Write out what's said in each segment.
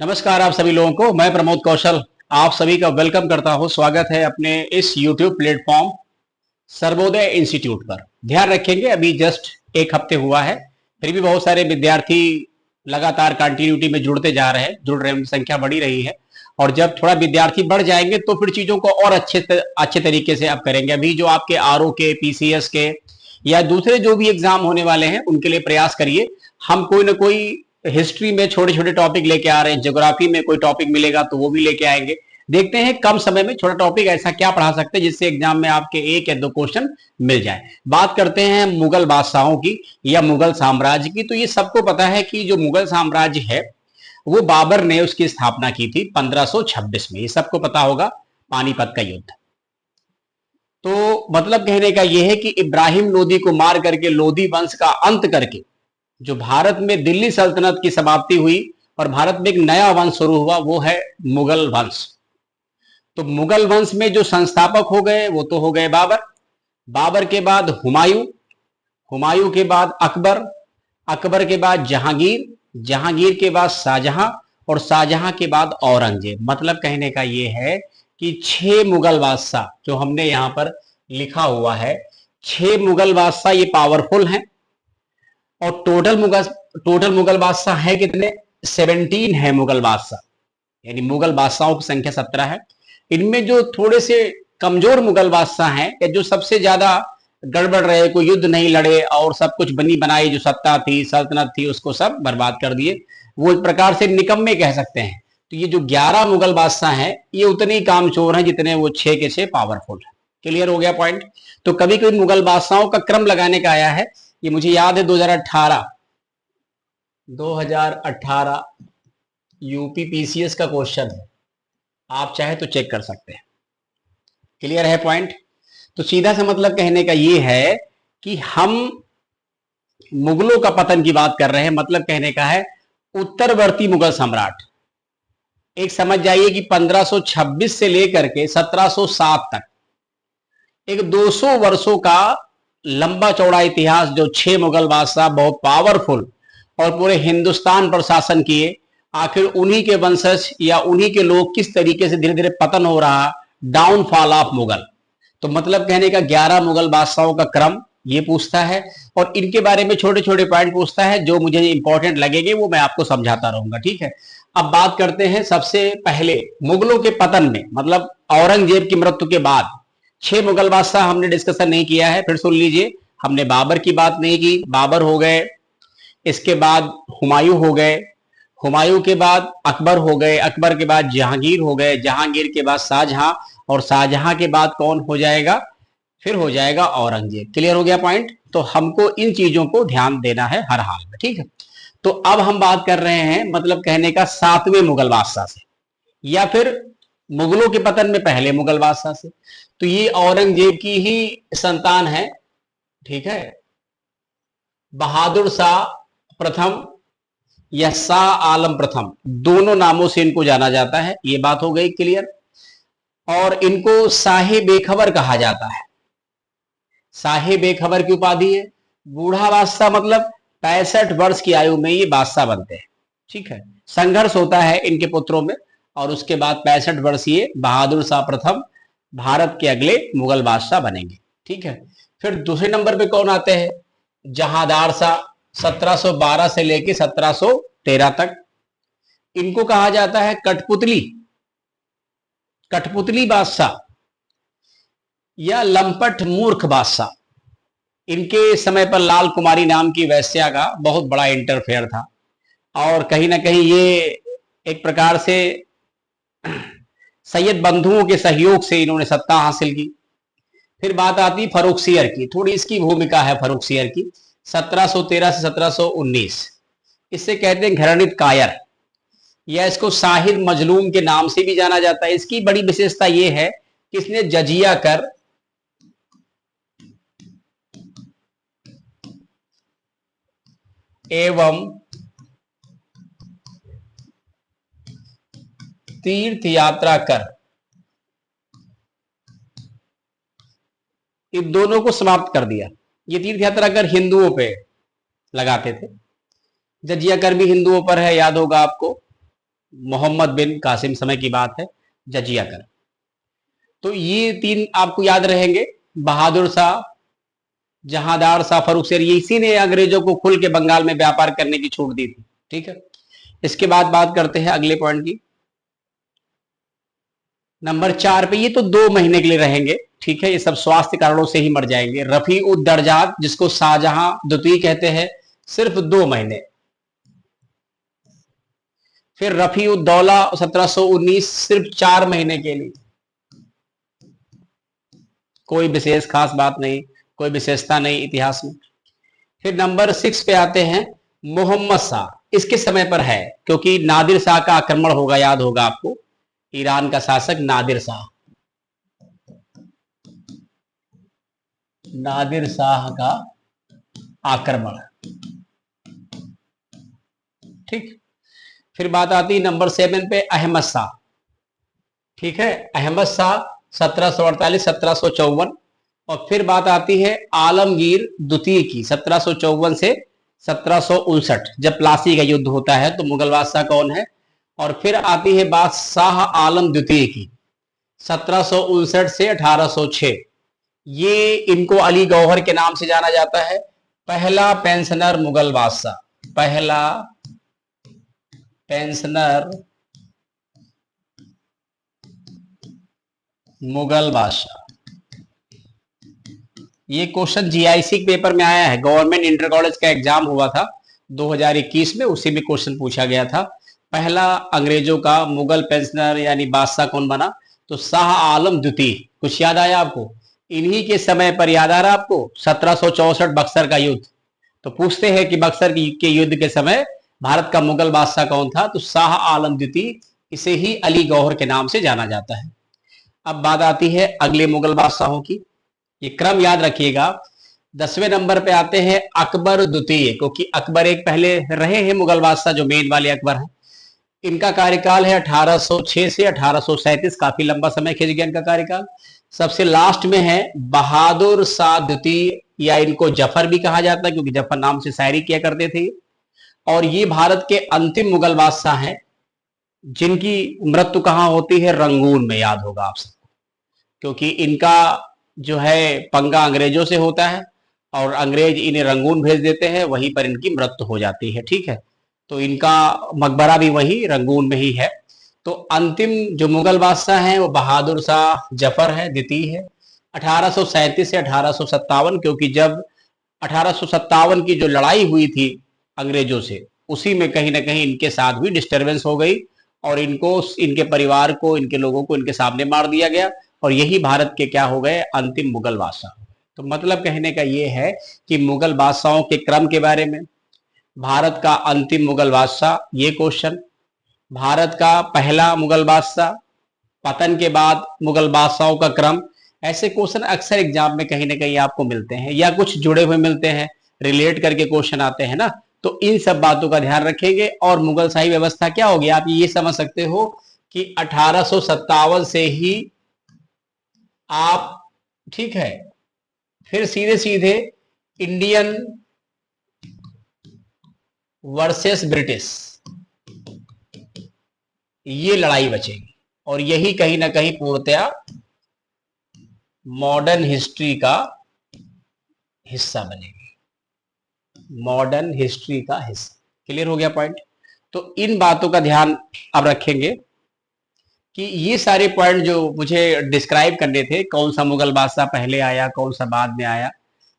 नमस्कार आप सभी लोगों को। मैं प्रमोद कौशल आप सभी का वेलकम करता हूं। स्वागत है अपने इस YouTube प्लेटफॉर्म सर्वोदय इंस्टीट्यूट पर। ध्यान रखेंगे अभी जस्ट एक हफ्ते हुआ है, फिर भी बहुत सारे विद्यार्थी लगातार कंटिन्यूटी में जुड़ रहे हैं, उनकी संख्या बढ़ी रही है। और जब थोड़ा विद्यार्थी बढ़ जाएंगे तो फिर चीजों को और अच्छे तरीके से आप करेंगे। अभी जो आपके आरओ के, पीसीएस के या दूसरे जो भी एग्जाम होने वाले हैं उनके लिए प्रयास करिए। हम कोई ना कोई हिस्ट्री में छोटे छोटे टॉपिक लेके आ रहे हैं, ज्योग्राफी में कोई टॉपिक मिलेगा तो वो भी लेके आएंगे। देखते हैं कम समय में छोटा टॉपिक ऐसा क्या पढ़ा सकते हैं जिससे एग्जाम में आपके एक या दो क्वेश्चन मिल जाए। बात करते हैं मुगल बादशाहों की या मुगल साम्राज्य की। तो ये सबको पता है कि जो मुगल साम्राज्य है वो बाबर ने उसकी स्थापना की थी 1526 में। ये सबको पता होगा, पानीपत का युद्ध। तो मतलब कहने का यह है कि इब्राहिम लोदी को मार करके, लोदी वंश का अंत करके जो भारत में दिल्ली सल्तनत की समाप्ति हुई और भारत में एक नया वंश शुरू हुआ, वो है मुगल वंश। तो मुगल वंश में जो संस्थापक हो गए वो तो हो गए बाबर। बाबर के बाद हुमायूं, हुमायूं के बाद अकबर, अकबर के बाद जहांगीर, जहांगीर के बाद शाहजहां और शाहजहां के बाद औरंगजेब। मतलब कहने का यह है कि 6 मुगल बादशाह जो हमने यहां पर लिखा हुआ है, 6 मुगल बादशाह ये पावरफुल हैं। और टोटल मुगल बादशाह है कितने? 17 है मुगल बादशाह, यानी मुगल बादशाहों की संख्या 17 है। इनमें जो थोड़े से कमजोर मुगल बादशाह हैं या जो सबसे ज्यादा गड़बड़ रहे, कोई युद्ध नहीं लड़े और सब कुछ बनी बनाई जो सत्ता थी, सल्तनत थी, उसको सब बर्बाद कर दिए, वो एक प्रकार से निकम्मे कह सकते हैं। तो ये जो 11 मुगल बादशाह हैं ये उतने ही कामचोर हैं जितने वो 6 के 6 पावरफुल है। क्लियर हो गया पॉइंट? तो कभी कभी मुगल बादशाहों का क्रम लगाने का आया है। ये मुझे याद है 2018 यूपी पीसीएस का क्वेश्चन है, आप चाहे तो चेक कर सकते हैं। क्लियर है पॉइंट? तो सीधा सा मतलब कहने का ये है कि हम मुगलों का पतन की बात कर रहे हैं। मतलब कहने का है उत्तरवर्ती मुगल सम्राट। एक समझ जाइए कि 1526 से लेकर के 1707 तक एक 200 वर्षों का लंबा चौड़ा इतिहास जो 6 मुगल बादशाह बहुत पावरफुल और पूरे हिंदुस्तान पर शासन किए, आखिर उन्हीं के वंशज या उन्हीं के लोग किस तरीके से धीरे धीरे पतन हो रहा, डाउनफॉल ऑफ मुगल। तो मतलब कहने का 11 मुगल बादशाहों का क्रम ये पूछता है और इनके बारे में छोटे छोटे पॉइंट पूछता है जो मुझे इंपॉर्टेंट लगेंगे, वो मैं आपको समझाता रहूंगा। ठीक है, अब बात करते हैं सबसे पहले मुगलों के पतन में, मतलब औरंगजेब की मृत्यु के बाद 6 मुगल बादशाह हमने डिस्कशन नहीं किया है। फिर सुन लीजिए, हमने बाबर की बात नहीं की, बाबर हो गए, इसके बाद हुमायूं हो गए, हुमायूं के बाद अकबर हो गए, अकबर के बाद जहांगीर हो गए, जहांगीर के बाद शाहजहां और शाहजहां के बाद कौन हो जाएगा? फिर हो जाएगा औरंगजेब। क्लियर हो गया पॉइंट? तो हमको इन चीजों को ध्यान देना है हर हाल में। ठीक है, तो अब हम बात कर रहे हैं मतलब कहने का 7वें मुगल बादशाह से या फिर मुगलों के पतन में पहले मुगल बादशाह से। तो ये औरंगजेब की ही संतान है। ठीक है, बहादुर शाह प्रथम या शाह आलम प्रथम, दोनों नामों से इनको जाना जाता है। ये बात हो गई क्लियर। और इनको शाहे बेखबर कहा जाता है। शाहे बेखबर की उपाधि है। बूढ़ा बादशाह मतलब 65 वर्ष की आयु में ये बादशाह बनते हैं। ठीक है, संघर्ष होता है इनके पुत्रों में और उसके बाद 65 वर्षीय बहादुर शाह प्रथम भारत के अगले मुगल बादशाह बनेंगे। ठीक है, फिर दूसरे नंबर पे कौन आते हैं? जहांदार शाह, 1712 से लेकर 1713 तक। इनको कहा जाता है कठपुतली, कठपुतली बादशाह या लंपट मूर्ख बादशाह। इनके समय पर लाल कुमारी नाम की वैश्या का बहुत बड़ा इंटरफेयर था और कहीं ना कहीं ये एक प्रकार से सैयद बंधुओं के सहयोग से इन्होंने सत्ता हासिल की। फिर बात आती फर्रुखसियर की, थोड़ी इसकी भूमिका है फर्रुखसियर की, 1713 से 1719। इससे कहते हैं घृणित कायर, या इसको शाहिद मजलूम के नाम से भी जाना जाता है। इसकी बड़ी विशेषता यह है कि इसने जजिया कर एवं तीर्थ यात्रा कर, इन दोनों को समाप्त कर दिया। ये तीर्थ यात्रा कर हिंदुओं पे लगाते थे, जजिया कर भी हिंदुओं पर है, याद होगा आपको। मोहम्मद बिन कासिम, समय की बात है, जजिया कर। तो ये 3 आपको याद रहेंगे। बहादुर शाह, जहांदार शाह, फर्रुख शेर, ये इसी ने अंग्रेजों को खुल के बंगाल में व्यापार करने की छूट दी थी। ठीक है, इसके बाद बात करते हैं अगले पॉइंट की, नंबर 4 पे। ये तो 2 महीने के लिए रहेंगे, ठीक है, ये सब स्वास्थ्य कारणों से ही मर जाएंगे। रफी उद दर्जात, जिसको शाहजहां द्वितीय कहते हैं, सिर्फ 2 महीने। फिर रफी उद दौला 1719, सिर्फ 4 महीने के लिए, कोई विशेष खास बात नहीं, कोई विशेषता नहीं इतिहास में। फिर नंबर 6 पे आते हैं मोहम्मद शाह, इसके समय पर है क्योंकि नादिर शाह का आक्रमण होगा, याद होगा आपको, ईरान का शासक नादिर शाह, नादिर शाह का आक्रमण। ठीक, फिर बात आती है नंबर 7 पे अहमद शाह। ठीक है, अहमद शाह 1748-1754। और फिर बात आती है आलमगीर द्वितीय की, 1754 से 1759, जब प्लासी का युद्ध होता है तो मुगल बादशाह कौन है। और फिर आती है बात शाह आलम द्वितीय की, 1759 से 1806। ये इनको अली गौहर के नाम से जाना जाता है, पहला पेंशनर मुगल बादशाह, पहला पेंशनर मुगल बादशाह। ये क्वेश्चन जीआईसी के पेपर में आया है, गवर्नमेंट इंटर कॉलेज का एग्जाम हुआ था 2021 में, उसी में क्वेश्चन पूछा गया था। पहला अंग्रेजों का मुगल पेंशनर यानी बादशाह कौन बना, तो शाह आलम द्वितीय। कुछ याद आया आपको? इन्हीं के समय पर, याद आ रहा आपको, 1764 बक्सर का युद्ध। तो पूछते हैं कि बक्सर के युद्ध के समय भारत का मुगल बादशाह कौन था, तो शाह आलम द्वितीय, इसे ही अली गौहर के नाम से जाना जाता है। अब बात आती है अगले मुगल बादशाहों की, ये क्रम याद रखिएगा। 10वें नंबर पे आते हैं अकबर द्वितीय, क्योंकि अकबर एक पहले रहे हैं मुगल बादशाह, जो मेन वाले अकबर हैं। इनका कार्यकाल है 1806 से 1837, काफी लंबा समय खिंच गया इनका कार्यकाल। सबसे लास्ट में है बहादुर शाह द्वितीय, या इनको जफर भी कहा जाता है क्योंकि जफर नाम से शायरी किया करते थे। और ये भारत के अंतिम मुगल बादशाह हैं, जिनकी मृत्यु कहां होती है, रंगून में, याद होगा आप सबको, क्योंकि इनका जो है पंगा अंग्रेजों से होता है और अंग्रेज इन्हें रंगून भेज देते हैं, वहीं पर इनकी मृत्यु हो जाती है। ठीक है, तो इनका मकबरा भी वही रंगून में ही है। तो अंतिम जो मुगल बादशाह हैं वो बहादुर शाह जफर है, द्वितीय है, 1837 से 1857, क्योंकि जब 1857 की जो लड़ाई हुई थी अंग्रेजों से, उसी में कहीं ना कहीं इनके साथ भी डिस्टरबेंस हो गई और इनको, इनके परिवार को, इनके लोगों को इनके सामने मार दिया गया, और यही भारत के क्या हो गए, अंतिम मुगल बादशाह। तो मतलब कहने का ये है कि मुगल बादशाहों के क्रम के बारे में, भारत का अंतिम मुगल बादशाह, ये क्वेश्चन, भारत का पहला मुगल बादशाह, पतन के बाद मुगल बादशाहों का क्रम, ऐसे क्वेश्चन अक्सर एग्जाम में कहीं ना कहीं आपको मिलते हैं, या कुछ जुड़े हुए मिलते हैं, रिलेट करके क्वेश्चन आते हैं ना। तो इन सब बातों का ध्यान रखेंगे। और मुगल शाही व्यवस्था क्या होगी, आप ये समझ सकते हो कि 1857 से ही आप, ठीक है, फिर सीधे सीधे इंडियन वर्सेस ब्रिटिश, ये लड़ाई बचेगी, और यही कहीं ना कहीं पूर्णतया मॉडर्न हिस्ट्री का हिस्सा बनेगी, मॉडर्न हिस्ट्री का हिस्सा। क्लियर हो गया पॉइंट? तो इन बातों का ध्यान अब रखेंगे कि ये सारे पॉइंट जो मुझे डिस्क्राइब करने थे, कौन सा मुगल बादशाह पहले आया, कौन सा बाद में आया,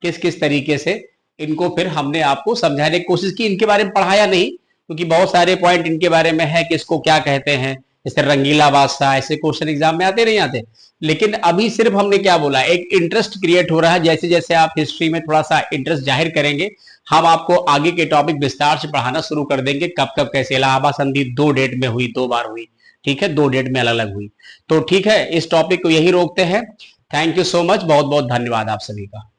किस किस तरीके से, इनको फिर हमने आपको समझाने की कोशिश की। इनके बारे में पढ़ाया नहीं, क्योंकि बहुत सारे पॉइंट इनके बारे में है कि इसको क्या कहते हैं, जैसे रंगीला बादशाह, ऐसे क्वेश्चन एग्जाम में आते नहीं आते। लेकिन अभी सिर्फ हमने क्या बोला, एक इंटरेस्ट क्रिएट हो रहा है। जैसे जैसे आप हिस्ट्री में थोड़ा सा इंटरेस्ट जाहिर करेंगे, हम आपको आगे के टॉपिक विस्तार से पढ़ाना शुरू कर देंगे। कब कब कैसे, इलाहाबाद संधि 2 डेट में हुई, 2 बार हुई, ठीक है, 2 डेट में अलग अलग हुई। तो ठीक है, इस टॉपिक को यही रोकते हैं। थैंक यू सो मच, बहुत बहुत धन्यवाद आप सभी का।